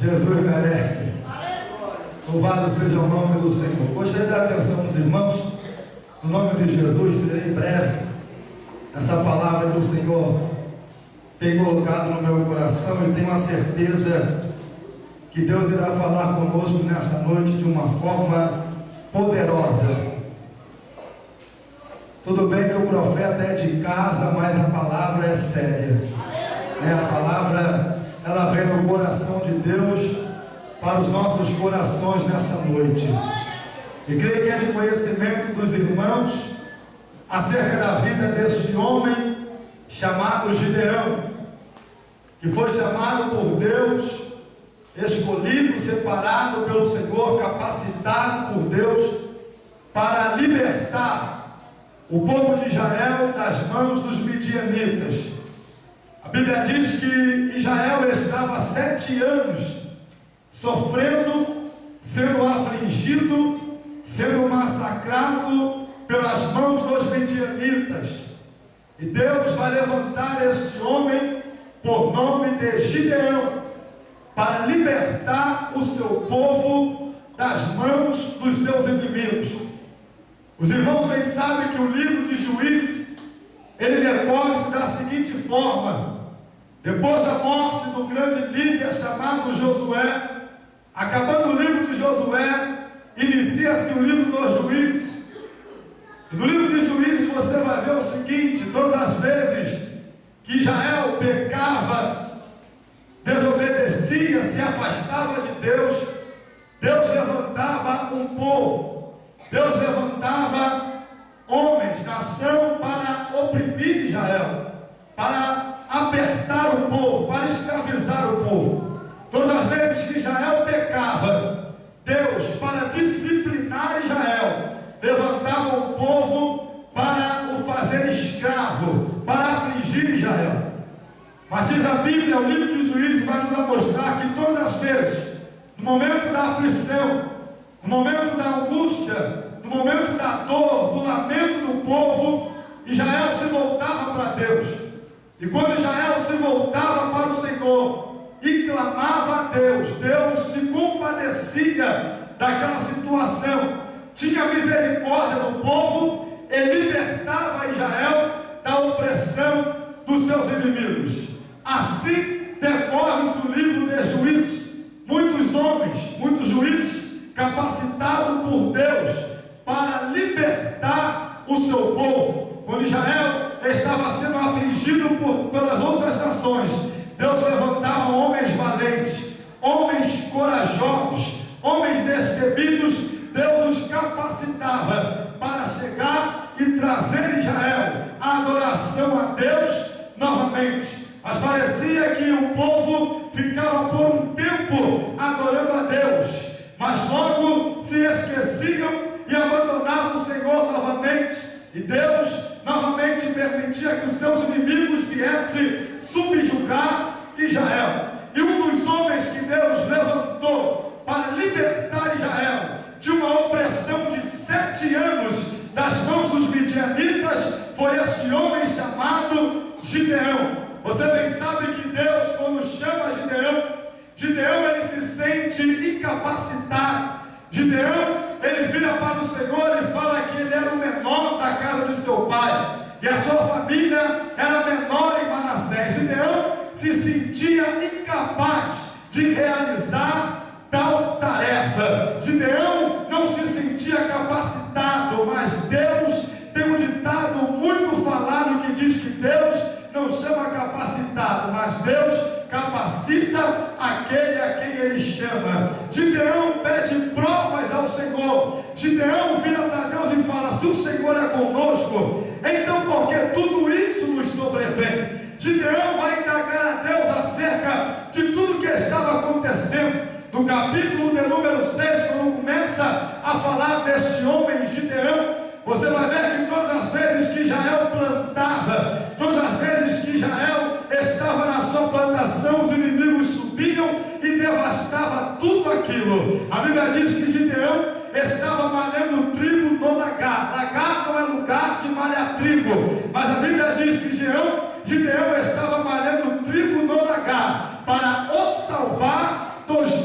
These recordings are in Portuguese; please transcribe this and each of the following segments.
Jesus merece. Louvado seja o nome do Senhor. Gostaria de dar atenção dos irmãos. No nome de Jesus, serei breve. Essa palavra que o Senhor tem colocado no meu coração, e tenho a certeza que Deus irá falar conosco nessa noite de uma forma poderosa. Tudo bem que o profeta é de casa, mas a palavra é séria. A palavra, ela vem do coração de Deus para os nossos corações nessa noite. E creio que é de conhecimento dos irmãos acerca da vida deste homem chamado Gideão, que foi chamado por Deus, escolhido, separado pelo Senhor, capacitado por Deus para libertar o povo de Israel das mãos dos midianitas. A Bíblia diz que Israel estava 7 anos sofrendo, sendo afligido, sendo massacrado pelas mãos dos midianitas. E Deus vai levantar este homem por nome de Gideão para libertar o seu povo das mãos dos seus inimigos. Os irmãos bem sabem que o livro de Juízes, ele decorre-se da seguinte forma: depois da morte do grande líder chamado Josué, acabando o livro de Josué, inicia-se o livro dos Juízes. E no livro de Juízes você vai ver o seguinte: todas as vezes que Israel pecava, desobedecia, se afastava de Deus, Deus levantava um povo, Deus levantava homens, nação, para oprimir Israel, para apertar o povo, para escravizar o povo. Todas as vezes que Israel pecava, Deus, para disciplinar Israel, levantava um povo para o fazer escravo, para afligir Israel. Mas diz a Bíblia, o livro de Juízes vai nos mostrar que todas as vezes, no momento da aflição, no momento da angústia, no momento da dor, do lamento do povo, Israel se voltava para Deus. E quando Israel se voltava para o Senhor e clamava a Deus, Deus se compadecia daquela situação, tinha misericórdia do povo e libertava Israel da opressão dos seus inimigos. Assim decorre-se o livro de Juízes. Muitos homens, muitos juízes capacitados por Deus para libertar o seu povo. Quando Israel estava sendo afligido pelas outras nações, Deus levantava homens valentes, homens corajosos, homens destemidos. Deus os capacitava para chegar e trazer Israel a adoração a Deus novamente. Mas parecia que o povo ficava por um tempo adorando a Deus, mas logo se esqueciam e abandonavam o Senhor novamente. E Deus novamente permitia que os seus inimigos viessem subjugar Israel. E um dos homens que Deus levantou para libertar Israel de uma opressão de 7 anos das mãos dos midianitas foi este homem chamado Gideão. Você bem sabe que Deus, quando chama Gideão ele se sente incapacitado. Gideão, ele vira para o Senhor e fala que ele era o menor da casa de seu pai, e a sua família era menor em Manassés. Gideão se sentia incapaz de realizar tal tarefa. Gideão não se sentia capacitado, mas Deus tem um ditado muito falado que diz que Deus não chama capacitado, mas Deus capacita aquele a quem Ele chama. Gideão pede provas ao Senhor. Gideão vira para Deus e fala: se o Senhor é conosco, então por que tudo isso nos sobrevém? Gideão vai indagar a Deus acerca de tudo que estava acontecendo. No capítulo de número 6, quando começa a falar deste homem Gideão, você vai ver que todas as vezes que Israel plantava, todas as vezes que Israel estava na sua plantação, os inimigos subiam e devastavam tudo aquilo. A Bíblia diz que Gideão estava malhando trigo no lagar. Lagar não é lugar de malhar trigo, mas a Bíblia diz que Gideão estava malhando trigo no lagar para o salvar dos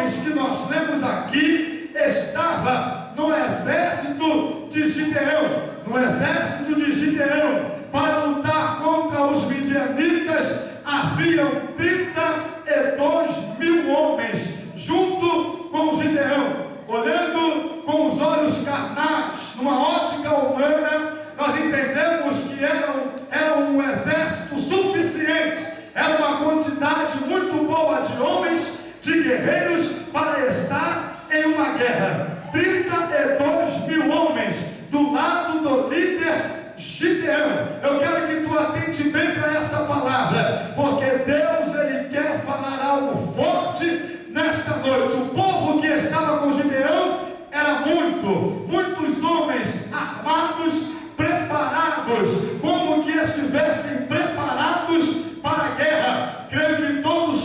homens que nós lemos aqui estava no exército de Gideão. No exército de Gideão, para lutar contra os midianitas, haviam 32.000 homens junto com Gideão. Olhando com os olhos carnais, numa ótica humana, nós entendemos que era um exército suficiente, era uma quantidade muito boa de homens, de guerreiros, para estar em uma guerra. 32.000 homens do lado do líder Gideão. Eu quero que tu atente bem para esta palavra, porque Deus, Ele quer falar algo forte nesta noite. O povo que estava com Gideão era muitos homens armados, preparados, como que estivessem preparados para a guerra. Creio que todos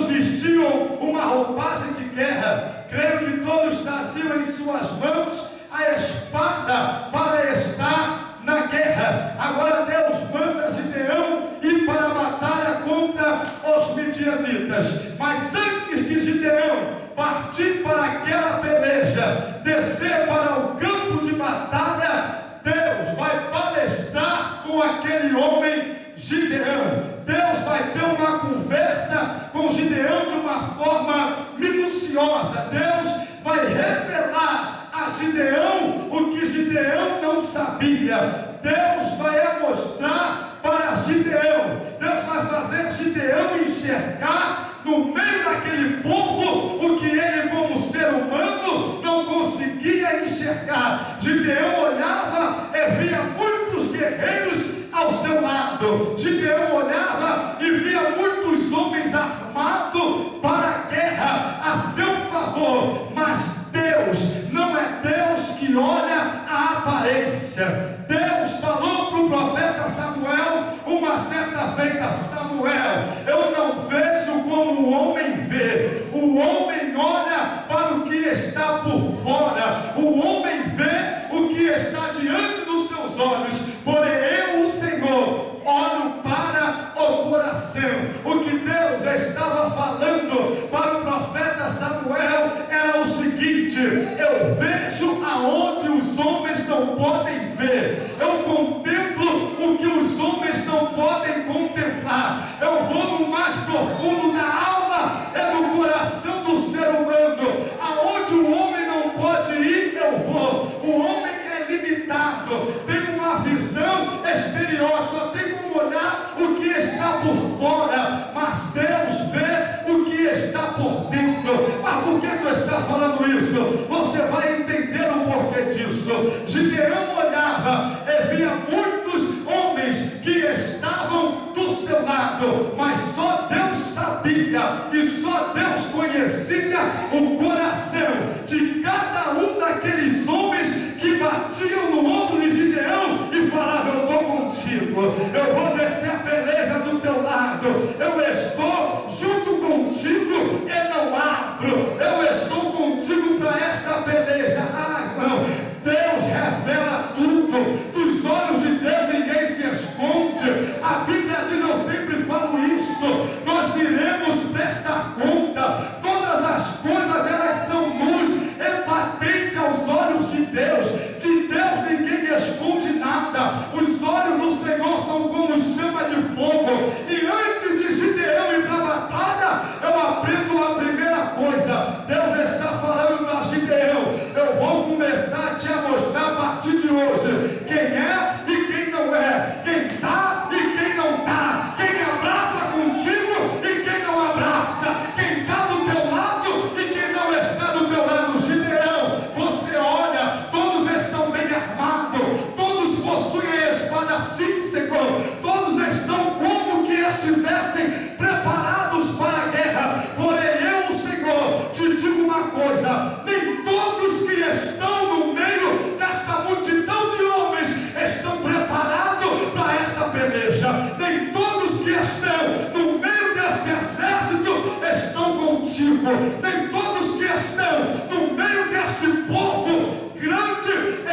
vestiam uma roupagem de guerra. Creio que todos traziam em suas mãos a espada para estar na guerra. Agora Deus manda Gideão ir para a batalha contra os midianitas. Mas antes de Gideão partir para aquela peleja, descer para o campo de batalha, Deus vai palestrar com aquele homem Gideão. Deus vai ter uma conversa com Gideão de uma forma minuciosa. Deus vai revelar a Gideão o que Gideão não sabia. Deus vai mostrar para Gideão. Deus vai fazer Gideão enxergar no meio daquele povo o que ele, como ser humano, não conseguia enxergar. Gideão olhava e via muitos guerreiros ao seu lado. Gideão olhava e via muitos homens armados para a guerra a seu favor. Mas Deus não é Deus que olha a aparência. Deus falou para o profeta Samuel uma certa feita: Samuel, eu não vejo como o homem vê. O homem olha para o que está por fora. O homem vê o que está diante dos seus olhos. Porém eu, o Senhor, olho para o coração. O que Deus estava falando para o profeta Samuel era o seguinte: eu vejo aonde os homens não podem ver. Eu contemplo o que os homens não podem contemplar. Eu vou no mais profundo da alma, é no coração do ser humano. Aonde o homem não pode ir, eu vou. O homem é limitado, tem uma visão exterior, só tem como olhar o que está por fora, mas Deus vê o que está por dentro. Mas por que tu está falando isso? Você vai entender o porquê disso. Gideão olhava e via muitos homens que estavam do seu lado, mas só Deus sabia e só Deus conhecia o coração de cada um daqueles homens que batiam no ombro de Gideão e falavam: eu estou contigo, eu vou descer a peleja do teu lado, eu estou junto contigo e não abro, eu estou contigo para esta peleja. Ah, irmão, Deus revela tudo. Dos olhos de Deus ninguém se esconde. A Bíblia diz, eu sempre falo isso, nós iremos prestar conta. Todas as coisas, elas são luz, é patente aos olhos de Deus. De Deus ninguém esconde nada. Os olhos do Senhor são como chama de fogo. E antes de Gideão ir para a batalha, eu aprendo a primeira coisa. Deus está falando para Gideão: eu vou começar a te mostrar a partir de hoje quem é e quem não é, quem está e quem não está, quem abraça contigo e quem não abraça, quem está do teu lado e quem não está do teu lado. Gideão, você olha, todos estão bem armados, todos possuem a espada, sim, Senhor, todos estão como que estivessem preparados para a guerra. Porém eu, Senhor, te digo uma coisa: nem todos que estão no meio desta multidão de homens estão preparados para esta peleja. Nem todos que estão no meio deste exército estão contigo. Nem todos que estão no meio deste povo grande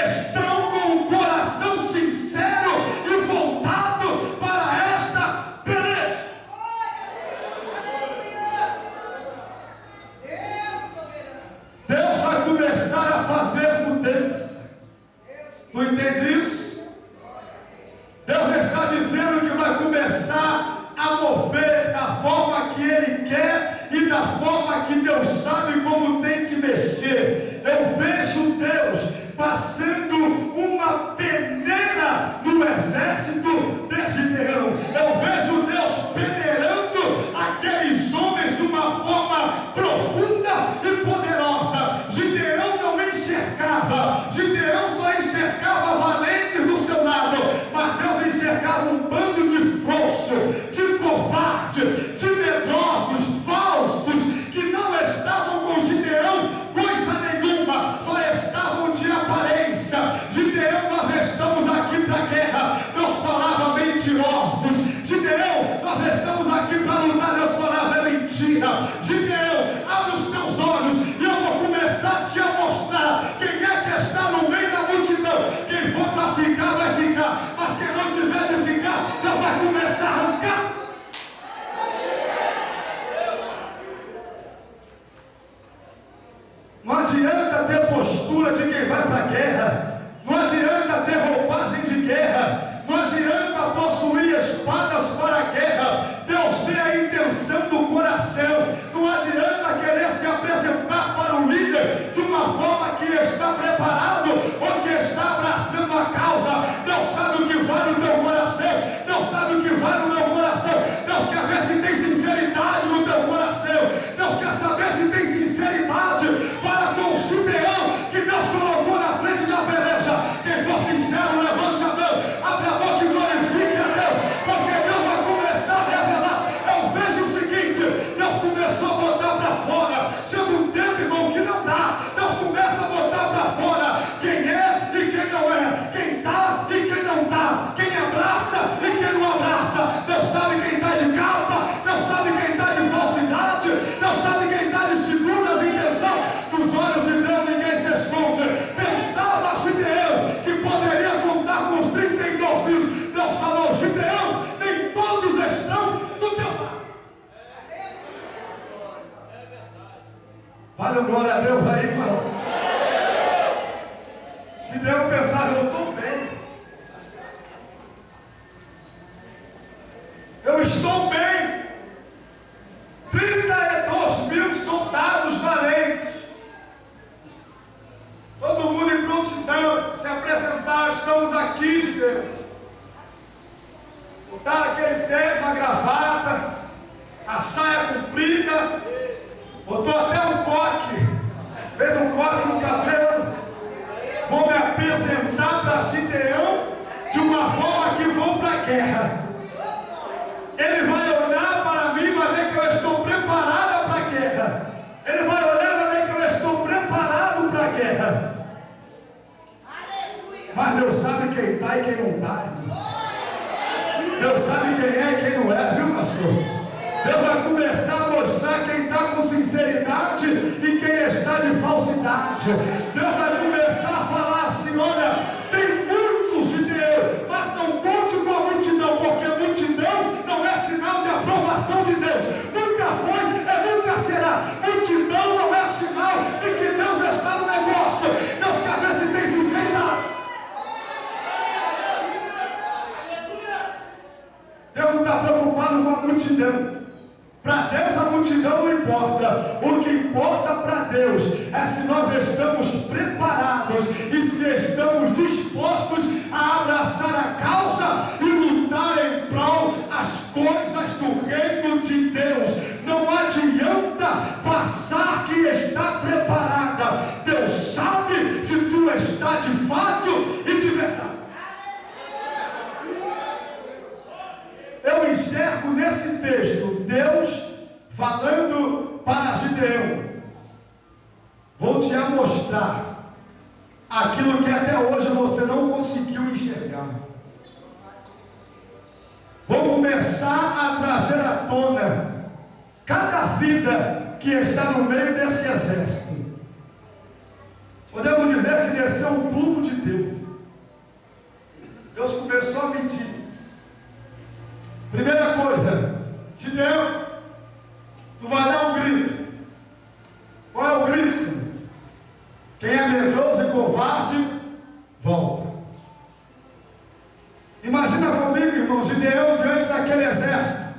estão com o coração sincero e voltado para esta peleja. Gideão, abre os teus olhos e eu vou começar a te mostrar quem é que está no meio da multidão. Quem for para ficar, vai ficar, mas quem não tiver de ficar, Deus vai começar a arrancar. Não adianta ter postura de quem vai para a guerra, não adianta ter roupagem de guerra, não adianta possuir espadas para a guerra. Deus vê a intenção do coração. Não adianta querer se apresentar para o líder de uma forma que está preparado ou que está abraçando a causa. Deus sabe o que vai no teu coração, Deus sabe o que vai no meu coração. Deus quer ver se tem sinceridade no teu coração, Deus quer saber se tem sinceridade para com o Gideão que Deus colocou na frente da peleja. Quem for sincero, levante a mão, abre a boca e glorifique a Deus, porque Deus vai começar a revelar. Eu vejo o seguinte: Deus começou a botar para fora. Chega um tempo, irmão, que não dá. Deus começa a botar para fora quem é e quem não é, quem está e quem não está, quem abraça e quem não abraça. Deus sabe quem está de capa, Deus sabe quem está de falsidade, Deus sabe quem está de segundas intenção. Dos olhos de Deus ninguém se esconde. Pensava Gideão que poderia contar com os 32 mil. Deus falou: Gideão, nem todos estão do teu lado. Vale glória a Deus aí, irmão. Gideão pensava: eu estou bem, eu estou bem. 32 mil soldados valentes, todo mundo em prontidão, se apresentar: estamos aqui, Gideão. Botaram aquele terno, a gravata, a saia comprida, botou até um coque, fez um coque no cabelo. Vou me apresentar para Gideão de uma forma que vou para a guerra. Ele vai olhar para mim, vai ver que eu estou preparada para a guerra. Ele vai olhar, vai ver que eu estou preparado para a guerra. Mas Deus sabe quem está e quem não está. Deus sabe quem é e quem não é, viu, pastor? Deus vai começar a mostrar quem está com sinceridade e quem está de falsidade. Deus vai começar a falar assim: olha, tem muitos Gideão, mas não conte com a multidão, porque a multidão não é sinal de aprovação de Deus. Nunca foi e nunca será. Multidão não é sinal de que Deus está no negócio. Deus quer ver se tem sinceridade. Deus não está preocupado com a multidão. Para Deus a multidão não importa. O que importa para Deus é se nós estamos preparados e se estamos dispostos a abraçar a causa e lutar em prol as coisas do reino de Deus. Não adianta passar que está preparada. Deus sabe se tu está de fato e de verdade. Eu enxergo nesse texto Deus falando para Gideão: vou te mostrar aquilo que até hoje você não conseguiu enxergar. Vou começar a trazer à tona cada vida que está no meio desse exército. Podemos dizer que desceu um plumo de Deus. Deus começou a medir. Primeira coisa: Gideão, tu vai dar um grito. Qual é o grito? Quem é medroso e covarde, volta. Imagina comigo, irmão, Gideão diante daquele exército,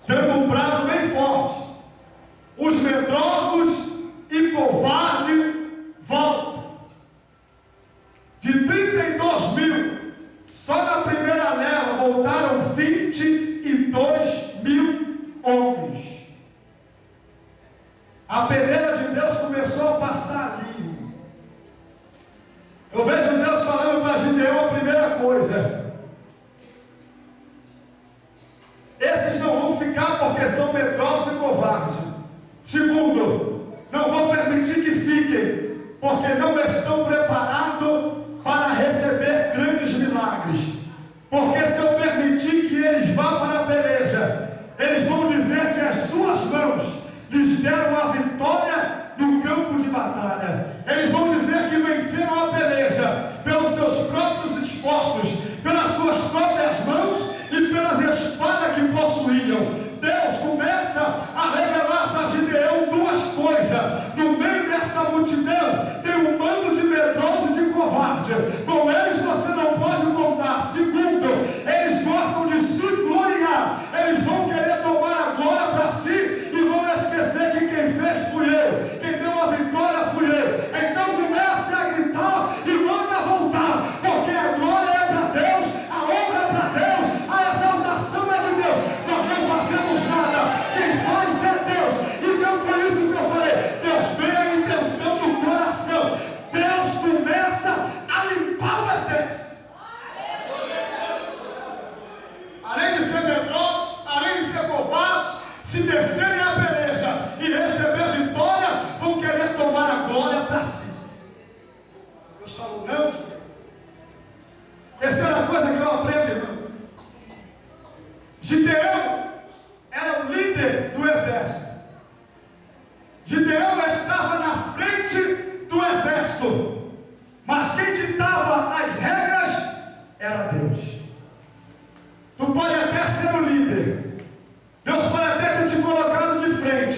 dando um brado bem forte: os medrosos e covardes voltam. De 32 mil, só na primeira leva voltaram 22 mil homens. A peneira de Deus começou a passar ali. Eu vejo Deus falando para Gideão a primeira coisa: esses não vão ficar porque são medrosos e covardes. Segundo, não vou permitir que fiquem porque não estão preparados para receber grandes milagres. Porque se eu permitir que eles vá para a peleja, eles vão dizer que as suas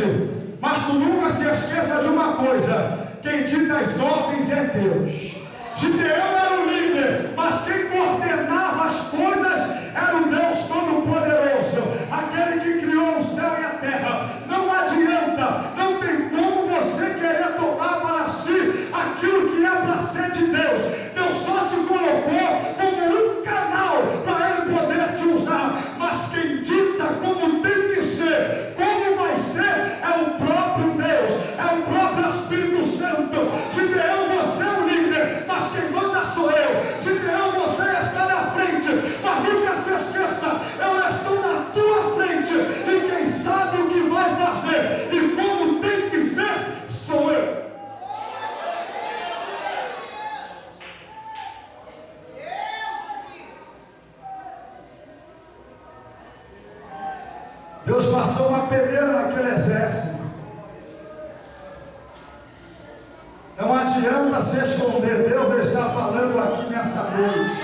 difícil, mas tu nunca se esqueça de uma coisa: quem dita as ordens é Deus. Gideão era o líder, mas quem coordenava as coisas era o Deus Todo-Poderoso, aquele que criou o céu e a terra. Não adianta, não tem como você querer tomar para si aquilo que é para ser de Deus. Deus só te colocou como um canal para Ele poder te usar, mas quem dita como tem que ser, como vai ser, é o próprio Deus, é o próprio Espírito Santo. Gideão, você é o líder, mas quem manda sou eu. Gideão, você está na frente, mas nunca se esqueça, eu estou na tua frente, e quem sabe o que vai fazer e como tem que ser, sou eu. Deus passou uma peneira naquele exército. Não adianta se esconder. Deus está falando aqui nessa noite.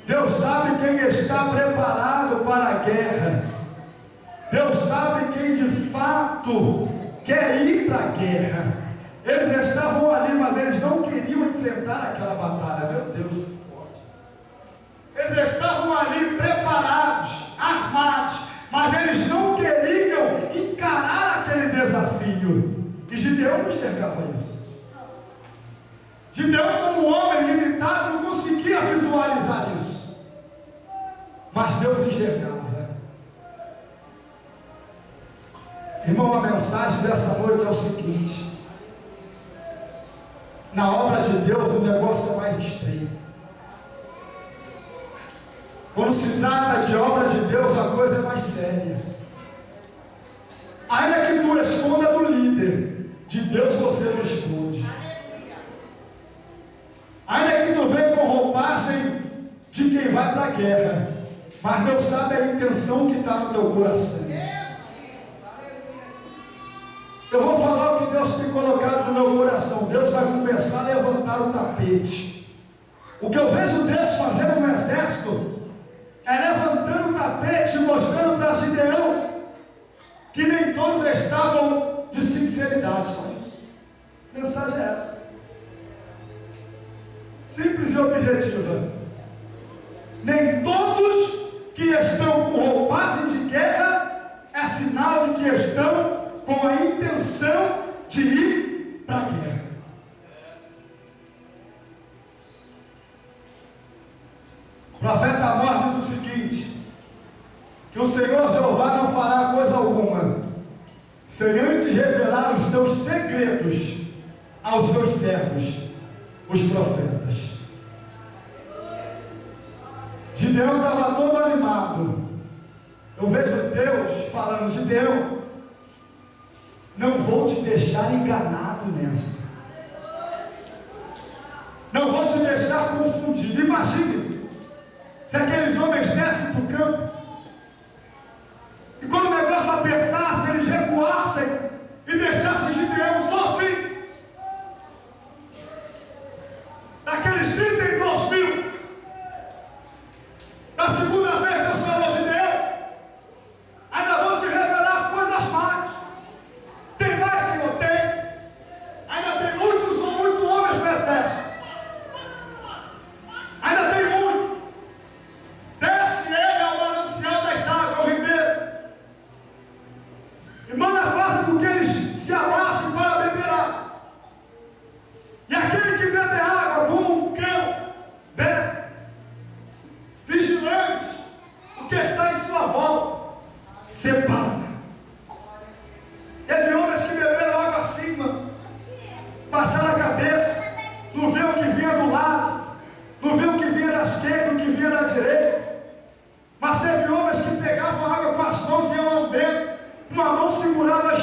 Deus sabe quem está preparado para a guerra. Deus sabe quem de fato quer ir para a guerra. Eles estavam ali, mas eles não queriam enfrentar aquela batalha. Meu Deus, forte. Eles estavam ali preparados, armados, mas eles não queriam encarar aquele desafio. E Gideão não enxergava isso. Gideão, como homem limitado, não conseguia visualizar isso, mas Deus enxergava. Irmão, a mensagem dessa noite é o seguinte: na obra de Deus o negócio é mais estreito. Quando se trata de obra de Deus, a coisa é mais séria. Ainda que tu esconda do líder, de Deus você não esconde. Ainda que tu venha com roupagem de quem vai para a guerra, mas Deus sabe a intenção que está no teu coração. Eu vou falar o que Deus tem colocado no meu coração. Deus vai começar a levantar o tapete. O que eu vejo Deus fazendo no exército é levantando o tapete, mostrando para Gideão que nem todos estavam de sinceridade. Só isso. A mensagem é essa. Simples e objetiva. Nem todos que estão com roupagem de guerra é sinal de que estão com a intenção de ir para a guerra. O profeta Amós diz o seguinte: que o Senhor Jeová não fará coisa alguma sem antes revelar os seus segredos aos seus servos, os profetas. Gideão estava todo animado. Eu vejo Deus falando: Gideão, não vou te deixar enganado nessa. Não vou te deixar confundido. Imagine se aqueles homens descem para o campo e quando o negócio apertasse, eles recuassem e deixassem Gideão só assim. Daqueles 32 mil, da segunda vez Deus falou: Gideão, ainda vou te revelar coisas mais. Tem mais, Senhor? Tem. Ainda tem muitos homens no exército. Ainda tem muito. Desce ele ao manancial das águas, ao ribeiro, e manda fazer com que eles se abaixem para beber água. E aquele que bebe água como um cão, bebe, vigilante, o que está em sua volta, separa. Teve homens que beberam água acima, passaram a cabeça, não vê o que vinha do lado, não vê o que vinha da esquerda, o que vinha da direita. Mas teve homens que pegavam a água com as mãos e iam lambendo. Uma mão segurava a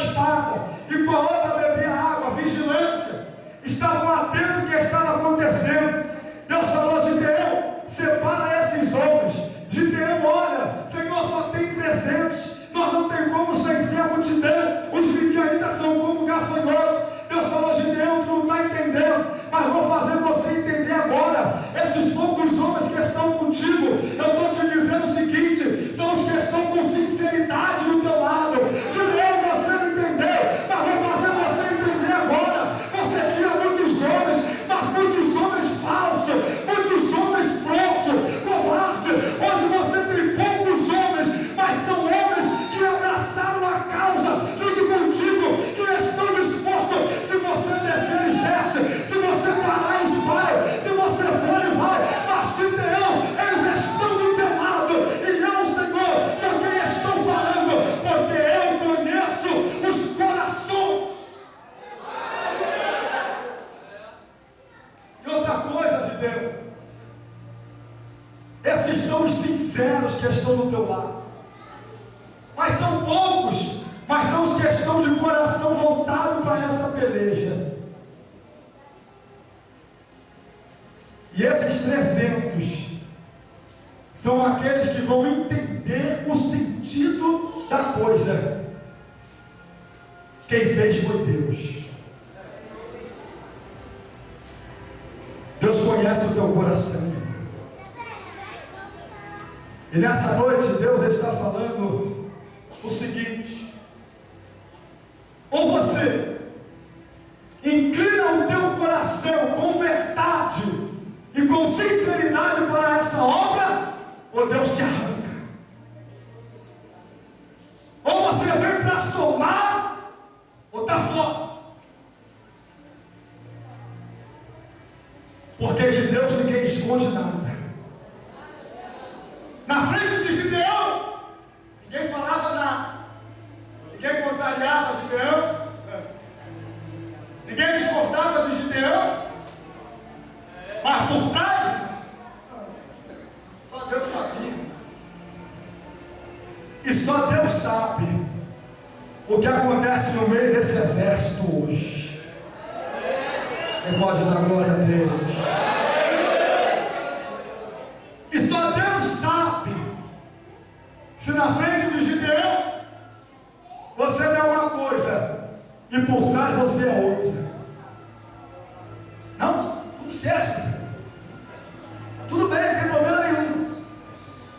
que estão do teu lado. Mas são poucos, mas são os que estão de coração voltado para essa peleja. E esses 300 são aqueles que vão entender o sentido da coisa. Quem fez foi Deus. Deus conhece o teu coração. E nessa noite Deus está falando o seguinte: ou você inclina o teu coração com verdade e com sinceridade para essa obra, ou Deus te arranca. Ou você vem para somar, ou está fora. Porque de Deus ninguém esconde nada. Na frente de Gideão, ninguém falava nada, ninguém contrariava Gideão, ninguém discordava de Gideão. Mas por trás, só Deus sabia. E só Deus sabe o que acontece no meio desse exército hoje. Quem pode dar glória a Deus? E só Deus sabe se na frente de Gideão você não é uma coisa e por trás você é outra. Não, tudo certo. Tudo bem, não tem problema nenhum.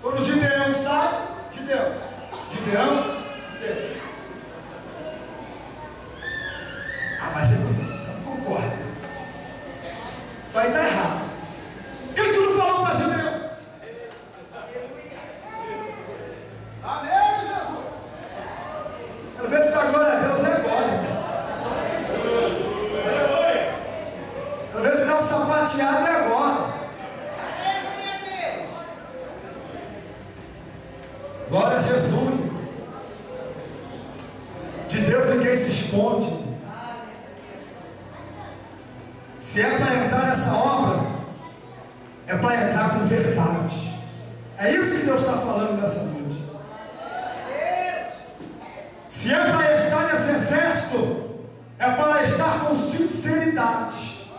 Quando Gideão sai, Gideão. Ah, mas eu não concordo. Isso aí está errado. Quem tu não falou para Gideão? Amém, Jesus. Quero ver se dá glória a Deus agora. Quero ver se dá um sapateado agora. Glória a Jesus. De Deus ninguém se esconde. Se é para entrar nessa obra, é para entrar com verdade. É isso que Deus está falando nessa noite. Se é para estar nesse exército, é para estar com sinceridade.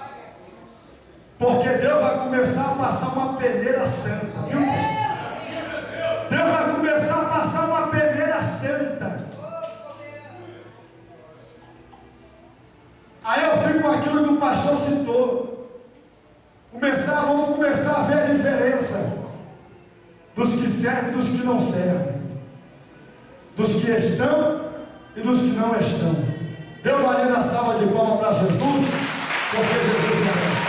Porque Deus vai começar a passar uma peneira santa, viu, pastor? Deus vai começar a passar uma peneira santa. Aí eu fico com aquilo que o pastor citou. Vamos começar a ver a diferença dos que servem e dos que não servem, dos que estão e dos que não estão. Dê uma linda salva de palmas para Jesus, porque Jesus merece.